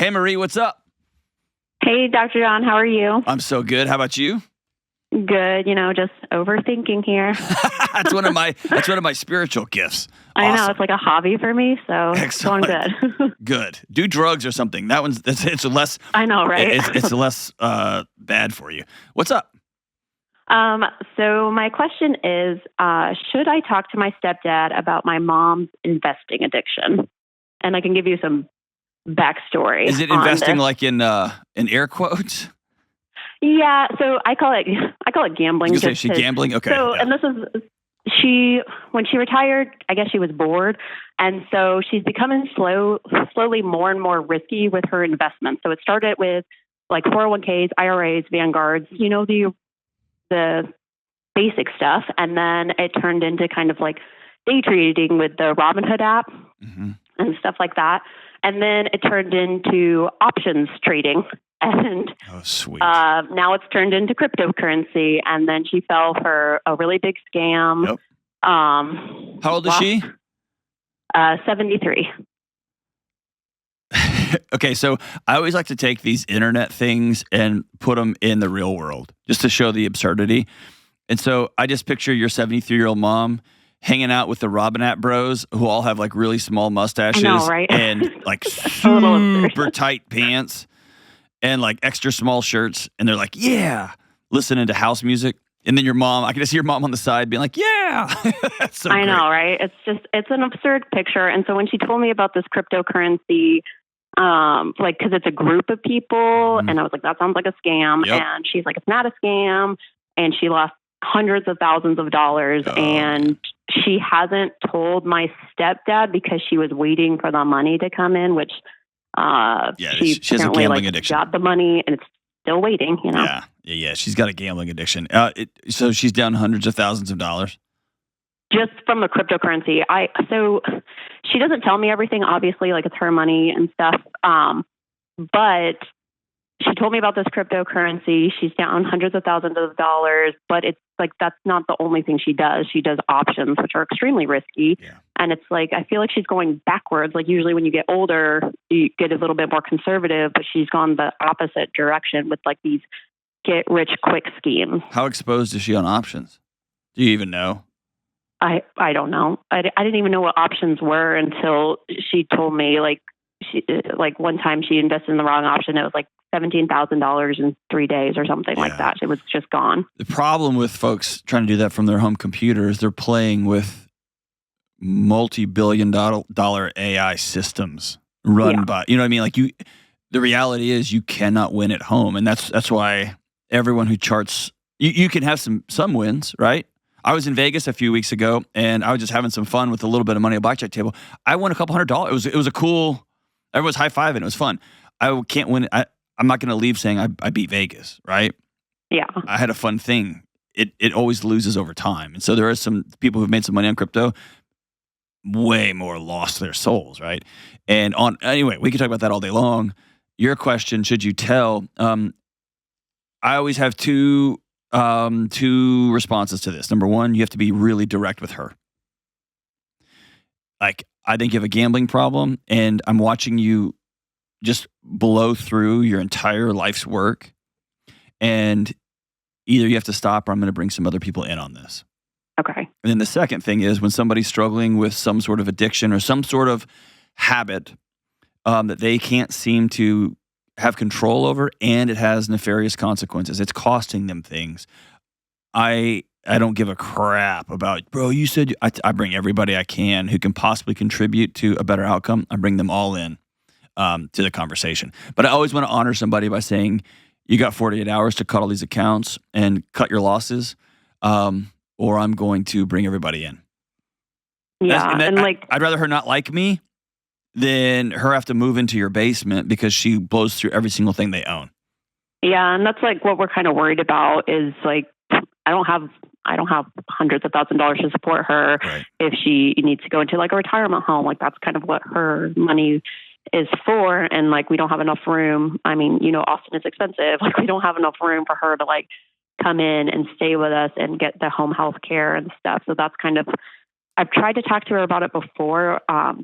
Hey, Marie, what's up? Hey, Dr. John, how are you? I'm so good. How about you? Good. Just overthinking here. That's one of my spiritual gifts. I know, it's like a hobby for me, so it's going good. Good. Do drugs or something. It's less. I know, right? It's less bad for you. What's up? So my question is, should I talk to my stepdad about my mom's investing addiction? And I can give you some backstory. Is it investing like in air quotes? Yeah, so I call it gambling. You say she gambling? Okay. So, and this is when she retired, I guess she was bored, and so she's becoming slowly more and more risky with her investments. So it started with like 401ks, IRAs, Vanguards, the basic stuff, and then it turned into kind of like day trading with the Robinhood app and stuff like that. And then it turned into options trading. And sweet. Now it's turned into cryptocurrency. And then she fell for a really big scam. Yep. How old is she? 73. Okay, so I always like to take these internet things and put them in the real world just to show the absurdity. And so I just picture your 73-year-old mom hanging out with the Robinette bros who all have like really small mustaches and like super tight pants and like extra small shirts. And they're like, yeah, listening to house music. And then your mom, I can just see your mom on the side being like, yeah. That's so great. Know, right? It's an absurd picture. And so when she told me about this cryptocurrency, because it's a group of people, and I was like, that sounds like a scam. Yep. And she's like, it's not a scam. And she lost hundreds of thousands of dollars. And she hasn't told my stepdad because she was waiting for the money to come in, which she has a gambling addiction. Got the money and it's still waiting, Yeah, she's got a gambling addiction. So she's down hundreds of thousands of dollars? Just from the cryptocurrency. So she doesn't tell me everything, obviously, like it's her money and stuff. But she told me about this cryptocurrency. She's down hundreds of thousands of dollars, but it's like that's not the only thing she does. She does options, which are extremely risky. Yeah. And it's like I feel like she's going backwards. Like usually when you get older, you get a little bit more conservative, but she's gone the opposite direction with like these get rich quick schemes. How exposed is she on options? Do you even know? I don't know. I didn't even know what options were until she told me. Like one time she invested in the wrong option. It was like $17,000 in 3 days or something like that. It was just gone. The problem with folks trying to do that from their home computer is they're playing with multi-billion-dollar AI systems run by, you know what I mean? Like the reality is you cannot win at home, and that's why everyone who charts, you can have some wins, right? I was in Vegas a few weeks ago, and I was just having some fun with a little bit of money at a blackjack table. I won a couple $100. It was a cool. Everyone was high-fiving. It was fun. I can't win. I'm not going to leave saying I beat Vegas, right? Yeah. I had a fun thing. It always loses over time, and so there are some people who've made some money on crypto. Way more lost their souls, right? And anyway, we can talk about that all day long. Your question: should you tell? I always have two responses to this. Number one, you have to be really direct with her. Like, I think you have a gambling problem, and I'm watching you just blow through your entire life's work, and either you have to stop or I'm going to bring some other people in on this. Okay. And then the second thing is when somebody's struggling with some sort of addiction or some sort of habit that they can't seem to have control over, and it has nefarious consequences. It's costing them things. I don't give a crap about, bro, you said, I bring everybody I can who can possibly contribute to a better outcome. I bring them all in to the conversation. But I always want to honor somebody by saying, you got 48 hours to cut all these accounts and cut your losses, or I'm going to bring everybody in. Yeah, I'd rather her not like me than her have to move into your basement because she blows through every single thing they own. Yeah, and that's like what we're kind of worried about is like I don't have hundreds of thousands of dollars to support her if she needs to go into like a retirement home. Like that's kind of what her money is for, and like we don't have enough room. I mean, Austin is expensive. Like we don't have enough room for her to like come in and stay with us and get the home health care and stuff. So that's kind of I've tried to talk to her about it before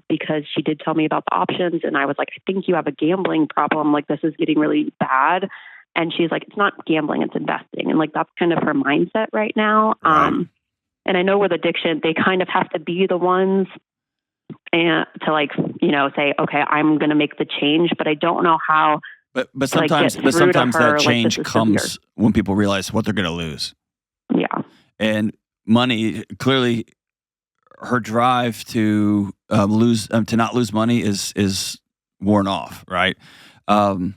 because she did tell me about the options, and I was like, I think you have a gambling problem. Like, this is getting really bad. And she's like, it's not gambling, it's investing. And like, that's kind of her mindset right now. Right. And I know with addiction, they kind of have to be the ones and to like, say, okay, I'm going to make the change, but I don't know how. But sometimes that change comes when people realize what they're going to lose. Yeah. And money, clearly, her drive to not lose money is worn off, right? And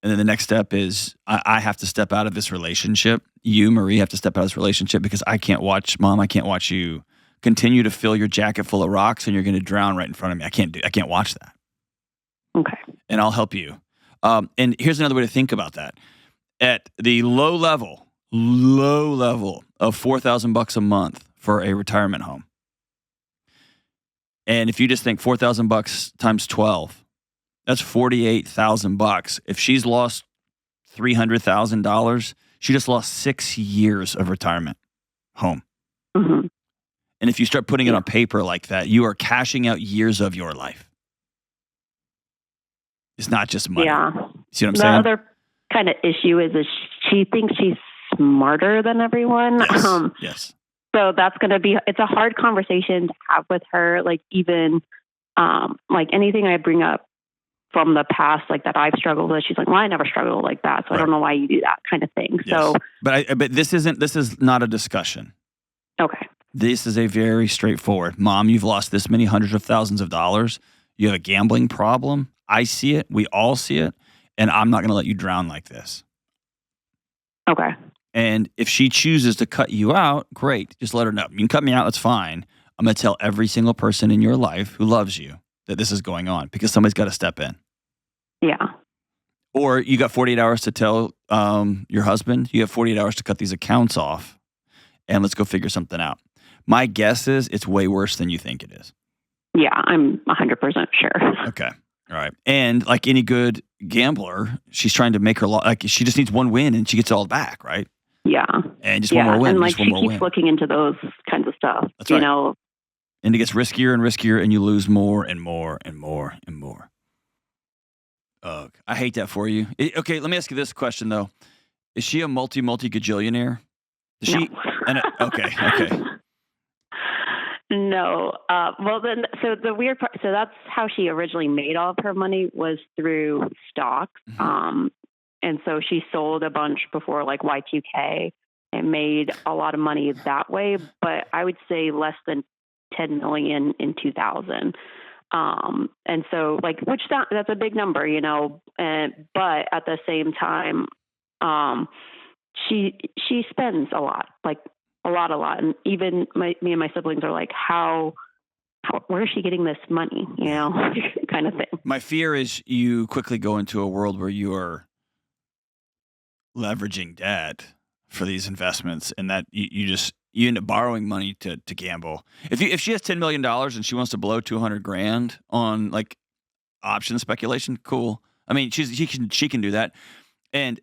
then the next step is I have to step out of this relationship. You, Marie, have to step out of this relationship because I can't watch you continue to fill your jacket full of rocks and you're going to drown right in front of me. I can't watch that. Okay. And I'll help you. And here's another way to think about that. At the low level of $4,000 a month for a retirement home. And if you just think $4,000 times 12, that's $48,000. If she's lost $300,000, she just lost 6 years of retirement home. Mm-hmm. And if you start putting it on paper like that, you are cashing out years of your life. It's not just money. Yeah. See what I'm saying? The other kind of issue is she thinks she's smarter than everyone. Yes. Yes. So that's going to be, it's a hard conversation to have with her. Like even, like anything I bring up from the past, like that I've struggled with, she's like, well, I never struggled like that. So I don't know why you do that kind of thing. Yes. So, but this is not a discussion. Okay. This is a very straightforward. Mom, you've lost this many hundreds of thousands of dollars. You have a gambling problem. I see it. We all see it. And I'm not going to let you drown like this. Okay. And if she chooses to cut you out, great. Just let her know. You can cut me out. That's fine. I'm going to tell every single person in your life who loves you that this is going on because somebody's got to step in. Yeah. Or you got 48 hours to tell your husband, you have 48 hours to cut these accounts off and let's go figure something out. My guess is it's way worse than you think it is. Yeah, I'm 100% sure. Okay. All right. And like any good gambler, she's trying to make her like she just needs one win and she gets it all back, right? Yeah. And just one more win. And like she keeps looking into those kinds of stuff. That's right. And it gets riskier and riskier and you lose more and more and more and more. I hate that for you. Okay, let me ask you this question though. Is she a multi-gajillionaire? Is she? Okay. No. Well, then, so the weird part, so that's how she originally made all of her money was through stocks. Mm-hmm. And so she sold a bunch before like Y2K and made a lot of money that way. But I would say less than 10 million in 2000. And so like, that's a big number, but at the same time, she spends a lot, like a lot. And even me and my siblings are like, where is she getting this money? Kind of thing. My fear is you quickly go into a world where you are leveraging debt for these investments and that you end up borrowing money to gamble. If she has $10 million and she wants to blow $200,000 on like option speculation, cool. I mean, she can do that. And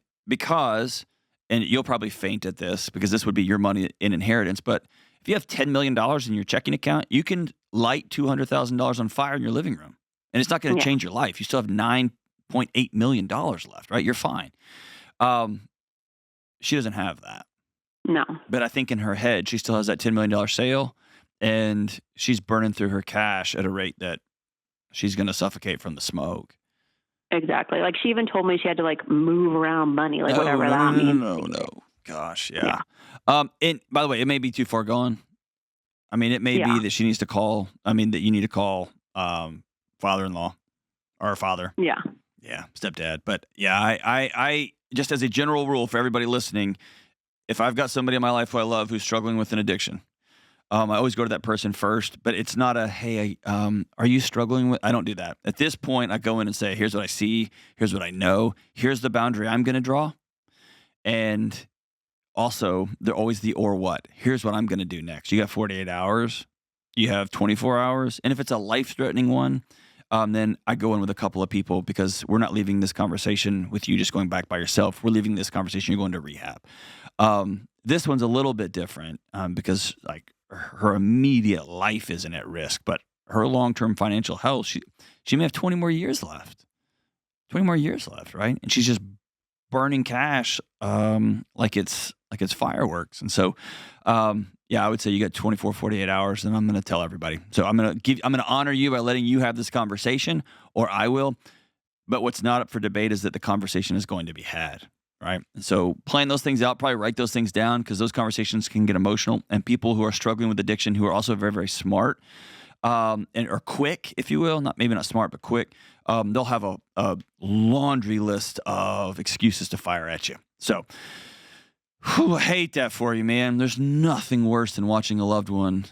you'll probably faint at this because this would be your money in inheritance. But if you have $10 million in your checking account, you can light $200,000 on fire in your living room. And it's not going to change your life. You still have $9.8 million left, right? You're fine. She doesn't have that. No. But I think in her head, she still has that $10 million sale and she's burning through her cash at a rate that she's going to suffocate from the smoke. Exactly. Like she even told me she had to like move around money, like whatever that means. No. Gosh, yeah. And by the way, it may be too far gone. I mean, it may be that she needs to call. I mean, that you need to call father-in-law or father. Yeah. Yeah, stepdad. But yeah, I just as a general rule for everybody listening, if I've got somebody in my life who I love who's struggling with an addiction, I always go to that person first, but it's not hey, are you struggling with? I don't do that. At this point, I go in and say, here's what I see. Here's what I know. Here's the boundary I'm going to draw. And also, they're always the or what. Here's what I'm going to do next. You got 48 hours. You have 24 hours. And if it's a life-threatening one, then I go in with a couple of people because we're not leaving this conversation with you just going back by yourself. We're leaving this conversation, you're going to rehab. This one's a little bit different because like her immediate life isn't at risk, but her long-term financial health, she may have 20 more years left. 20 more years left, right? And she's just burning cash like it's fireworks. And so yeah, I would say you got 24, 48 hours, and I'm going to tell everybody. So I'm going to honor you by letting you have this conversation, or I will. But what's not up for debate is that the conversation is going to be had, right? And so plan those things out, probably write those things down, because those conversations can get emotional. And people who are struggling with addiction, who are also very, very smart, and are quick, if you will, maybe not smart, but quick, they'll have a laundry list of excuses to fire at you. So I hate that for you, man. There's nothing worse than watching a loved one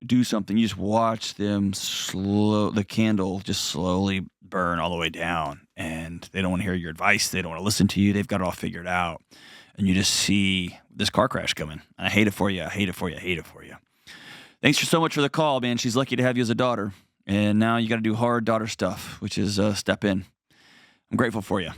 do something. You just watch them the candle just slowly burn all the way down, and they don't want to hear your advice. They don't want to listen to you. They've got it all figured out. And you just see this car crash coming. And I hate it for you. I hate it for you. I hate it for you. Thanks so much for the call, man. She's lucky to have you as a daughter. And now you got to do hard daughter stuff, which is step in. I'm grateful for you.